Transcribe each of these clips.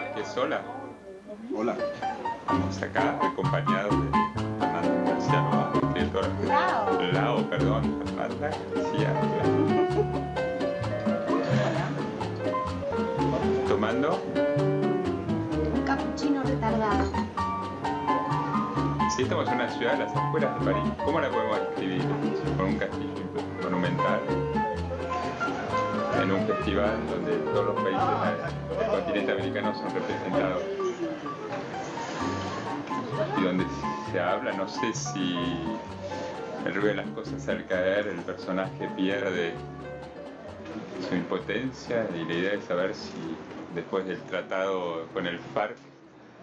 Márquez, hola. Hola. Estamos acá acompañados de Fernanda García Loa, escritora. Lao, perdón, Fernanda García Loa. Tomando un cappuccino retardado. Sí, estamos en una ciudad a las afueras de París. ¿Cómo la podemos describir? Con un castillo monumental, en un festival donde todos los países del continente americano son representados y donde se habla, no sé si el ruido de las cosas al caer el personaje pierde su impotencia, y la idea es saber si después del tratado con el FARC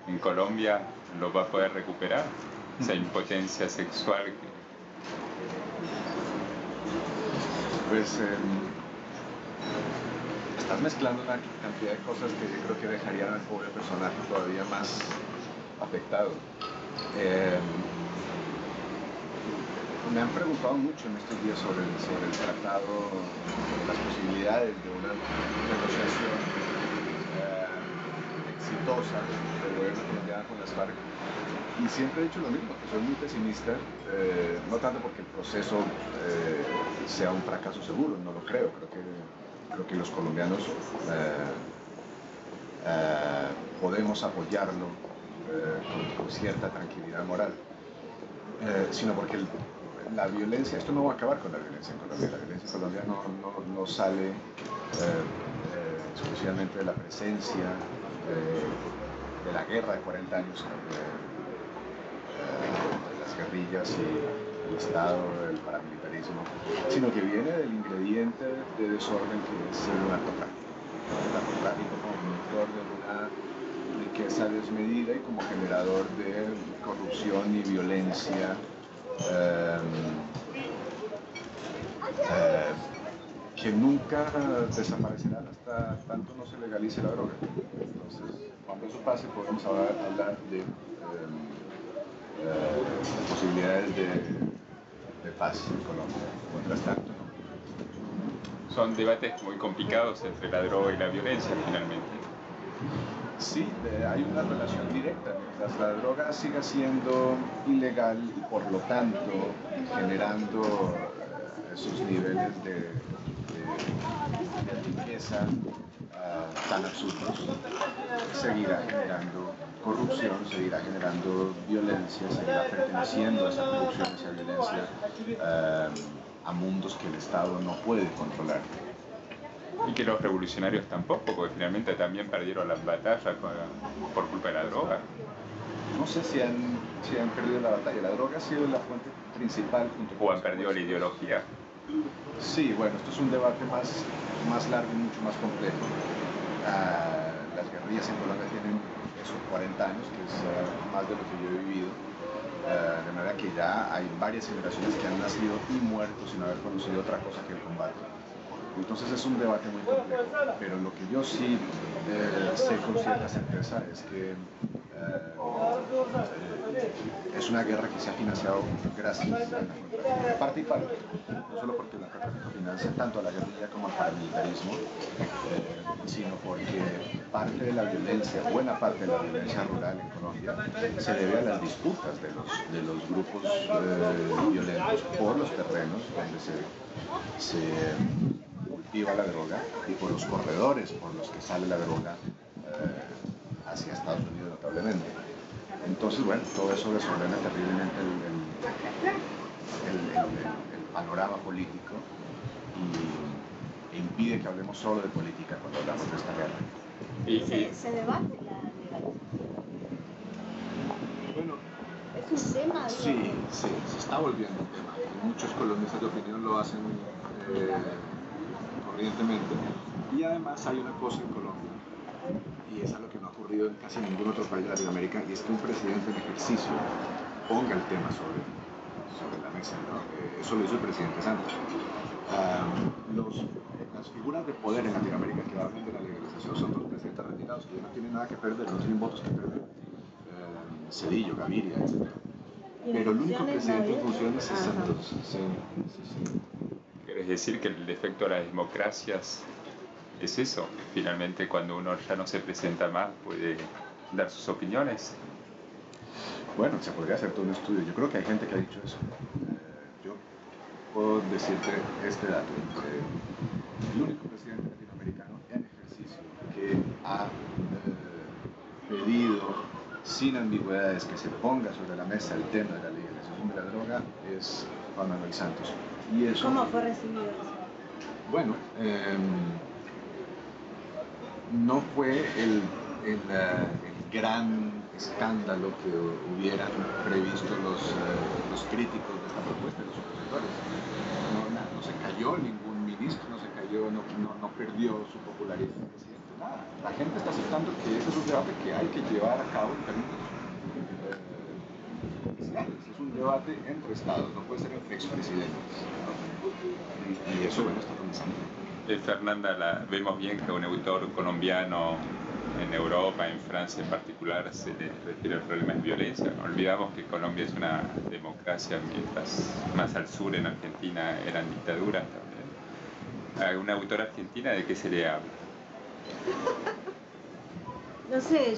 en Colombia lo va a poder recuperar, esa impotencia sexual que... Pues estás mezclando una cantidad de cosas que yo creo que dejarían al pobre personaje todavía más afectado. Me han preguntado mucho en estos días sobre el tratado, sobre las posibilidades de una negociación exitosa del gobierno colombiano con las FARC. Y siempre he dicho lo mismo, que soy muy pesimista, no tanto porque el proceso sea un fracaso seguro, no lo creo, creo que los colombianos podemos apoyarlo con cierta tranquilidad moral, sino porque la violencia, esto no va a acabar con la violencia en Colombia, la violencia en Colombia no sale exclusivamente de la presencia de la guerra de 40 años, las guerrillas y el Estado, el paramilitarismo, sino que viene del ingrediente de desorden que es el narcotráfico. El narcotráfico como productor de una riqueza desmedida y como generador de corrupción y violencia que nunca desaparecerán hasta tanto no se legalice la droga. Entonces, cuando eso pase podemos hablar de posibilidades de paz en Colombia. Mientras tanto, no. Son debates muy complicados entre la droga y la violencia, finalmente. Sí, hay una relación directa. Mientras la droga siga siendo ilegal y por lo tanto generando esos niveles de riqueza tan absurdos, seguirá generando corrupción, seguirá generando violencia, seguirá perteneciendo a esa corrupción, a esa violencia a mundos que el Estado no puede controlar. Y que los revolucionarios tampoco, porque finalmente también perdieron las batallas por culpa de la droga. No sé si han perdido la batalla. La droga ha sido la fuente principal junto con... ¿O han perdido la ideología? Sí, bueno, esto es un debate más largo y mucho más complejo. Las guerrillas en Colombia tienen esos 40 años, que es más de lo que yo he vivido. De manera que ya hay varias generaciones que han nacido y muerto sin haber conocido otra cosa que el combate. Entonces es un debate muy complejo, pero lo que yo sí sé con cierta certeza es que es una guerra que se ha financiado gracias al narcotráfico, parte y parte, no solo porque el narcotráfico financia tanto a la guerrilla como al paramilitarismo, sino porque parte de la violencia, buena parte de la violencia rural en Colombia, se debe a las disputas de los grupos violentos por los terrenos donde se cultiva la droga y por los corredores por los que sale la droga hacia Estados Unidos notablemente. Entonces, bueno, todo eso desordena terriblemente el panorama político e impide que hablemos solo de política cuando hablamos de esta guerra. ¿Se debate la legalización? Bueno, ¿es un tema? Sí, se está volviendo un tema. Muchos colombianos de opinión lo hacen corrientemente. Y además hay una cosa en Colombia, y es algo que no ha ocurrido en casi ningún otro país de Latinoamérica, y es que un presidente en ejercicio ponga el tema sobre la mesa, ¿no? Eso lo hizo el presidente Santos. Las figuras de poder en Latinoamérica que hablan de la legalización son los presidentes retirados, que ya no tienen nada que perder, no tienen votos que perder. Cedillo, Gaviria, etc. Pero el único presidente en funciones es Santos. Sí. ¿Quieres decir que el defecto de las democracias es eso, que finalmente cuando uno ya no se presenta más puede dar sus opiniones. Bueno, se podría hacer todo un estudio. Yo creo que hay gente que ha dicho eso. Yo puedo decirte este dato. El único presidente latinoamericano en ejercicio que ha pedido sin ambigüedades que se ponga sobre la mesa el tema de la legalización de la droga es Juan Manuel Santos. Y eso, ¿Cómo fue recibido eso? bueno, no fue el gran escándalo que hubieran previsto los críticos de esta propuesta, los opositores. No se cayó ningún ministro, no perdió su popularidad el presidente, nada. La gente está aceptando que ese es un debate que hay que llevar a cabo en términos oficiales. Es un debate entre estados, no puede ser entre expresidentes. Y eso, bueno, está comenzando. Fernanda, vemos bien que un autor colombiano en Europa, en Francia en particular, se le refiere al problema de violencia. No olvidamos que Colombia es una democracia, mientras más al sur en Argentina eran dictaduras también. ¿A una autora argentina de qué se le habla? No sé,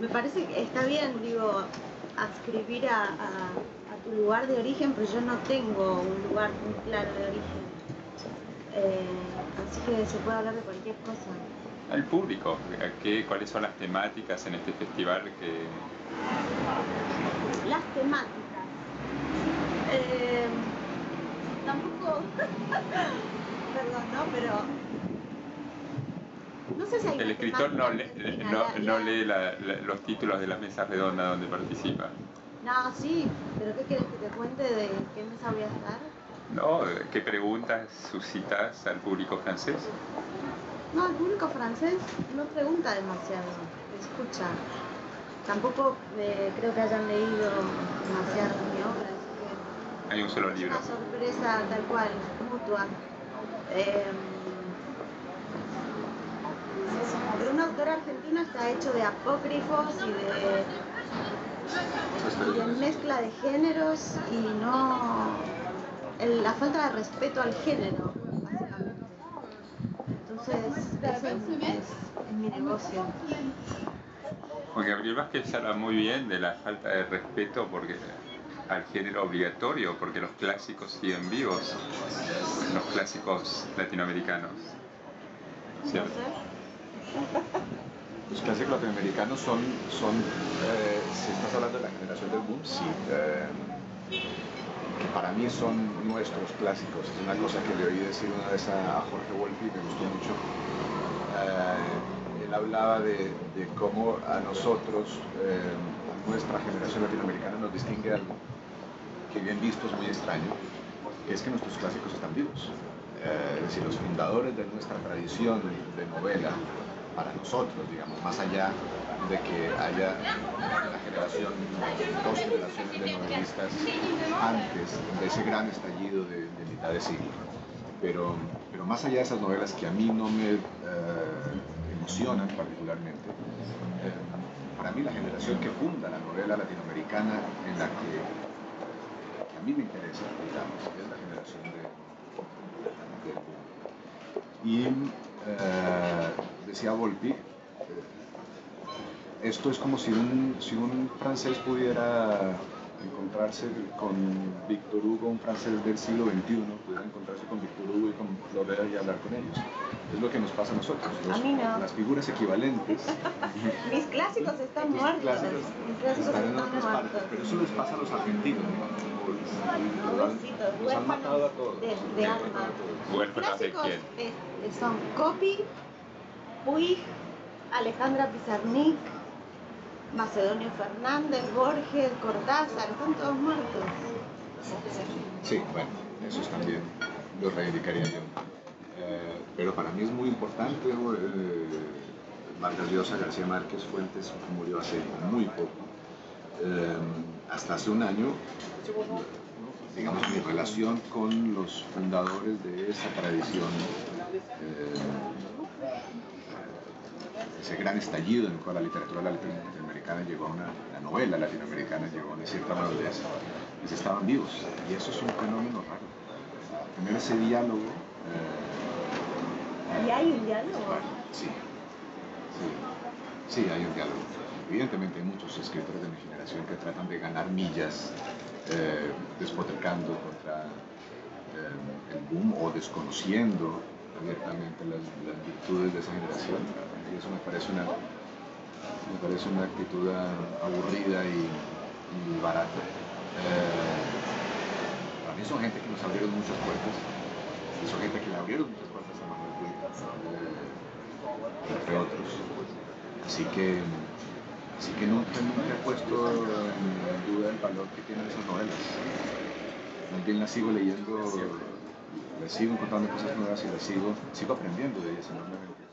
me parece que está bien, digo, adscribir a tu lugar de origen, pero yo no tengo un lugar muy claro de origen. Así que se puede hablar de cualquier cosa. Al público, ¿cuáles son las temáticas en este festival? Las temáticas. Tampoco. Perdón, ¿no? Pero. No sé si hay. El escritor no lee los títulos de las mesas redondas donde participa. No, sí, pero ¿qué quieres que te cuente de qué mesa voy a estar? No, ¿qué preguntas suscitas al público francés? No, el público francés no pregunta demasiado, escucha. Tampoco creo que hayan leído demasiado mi obra, así que hay un solo libro. es una sorpresa tal cual, mutua. Pero un autor argentino está hecho de apócrifos y de mezcla de géneros y la falta de respeto al género, básicamente. Entonces, ese es mi negocio. Porque Gabriel Vázquez habla muy bien de la falta de respeto al género obligatorio, porque los clásicos siguen vivos, los clásicos latinoamericanos. ¿Cierto? Los clásicos latinoamericanos son si estás hablando de la generación del boom, sí, que para mí son nuestros clásicos. Es una cosa que le oí decir una vez a Jorge Volpi y me gustó mucho. Él hablaba de cómo a nosotros, a nuestra generación latinoamericana, nos distingue algo que bien visto es muy extraño, que es que nuestros clásicos están vivos. Es decir, los fundadores de nuestra tradición de novela, para nosotros, digamos, más allá de que haya una generación, dos generaciones de novelistas antes de ese gran estallido de mitad de siglo. Pero más allá de esas novelas que a mí no me emocionan particularmente, para mí la generación que funda la novela latinoamericana en la que a mí me interesa, digamos, es la generación de y decía Volpi, esto es como si un francés pudiera encontrarse con Victor Hugo, un francés del siglo XXI, pudiera encontrarse con Victor Hugo y con Flaubert y hablar con ellos. Es lo que nos pasa a nosotros. A mí no. Las figuras equivalentes. Mis clásicos están muertos. Mis clásicos están en otras partes, pero eso les pasa a los argentinos, ¿no? Los han matado a todos. De alma. ¿Huérfanos de quién? Son Copy, Puig, Alejandra Pizarnik, Macedonio Fernández, Borges, Cortázar, están todos muertos. Sí, bueno, esos también los reivindicaría yo. Pero para mí es muy importante, Vargas Llosa, García Márquez, Fuentes murió hace muy poco. Hasta hace un año, digamos, mi relación con los fundadores de esa tradición, ese gran estallido en el cual la literatura latinoamericana llegó a la novela latinoamericana llegó a una cierta madurez, pues estaban vivos, y eso es un fenómeno raro. Tener ese diálogo ¿Y hay un diálogo? Sí, sí, hay un diálogo. Evidentemente hay muchos escritores de mi generación que tratan de ganar millas despotricando contra el boom o desconociendo abiertamente las virtudes de esa generación. Y eso me parece una actitud aburrida y barata. Para mí son gente que nos abrieron muchas puertas, y son gente que le abrieron muchas puertas a Manuel Puig, entre otros. Así que nunca he puesto en duda el valor que tienen esas novelas. Más bien las sigo leyendo, les sigo encontrando cosas nuevas y las sigo aprendiendo de ellas enormemente.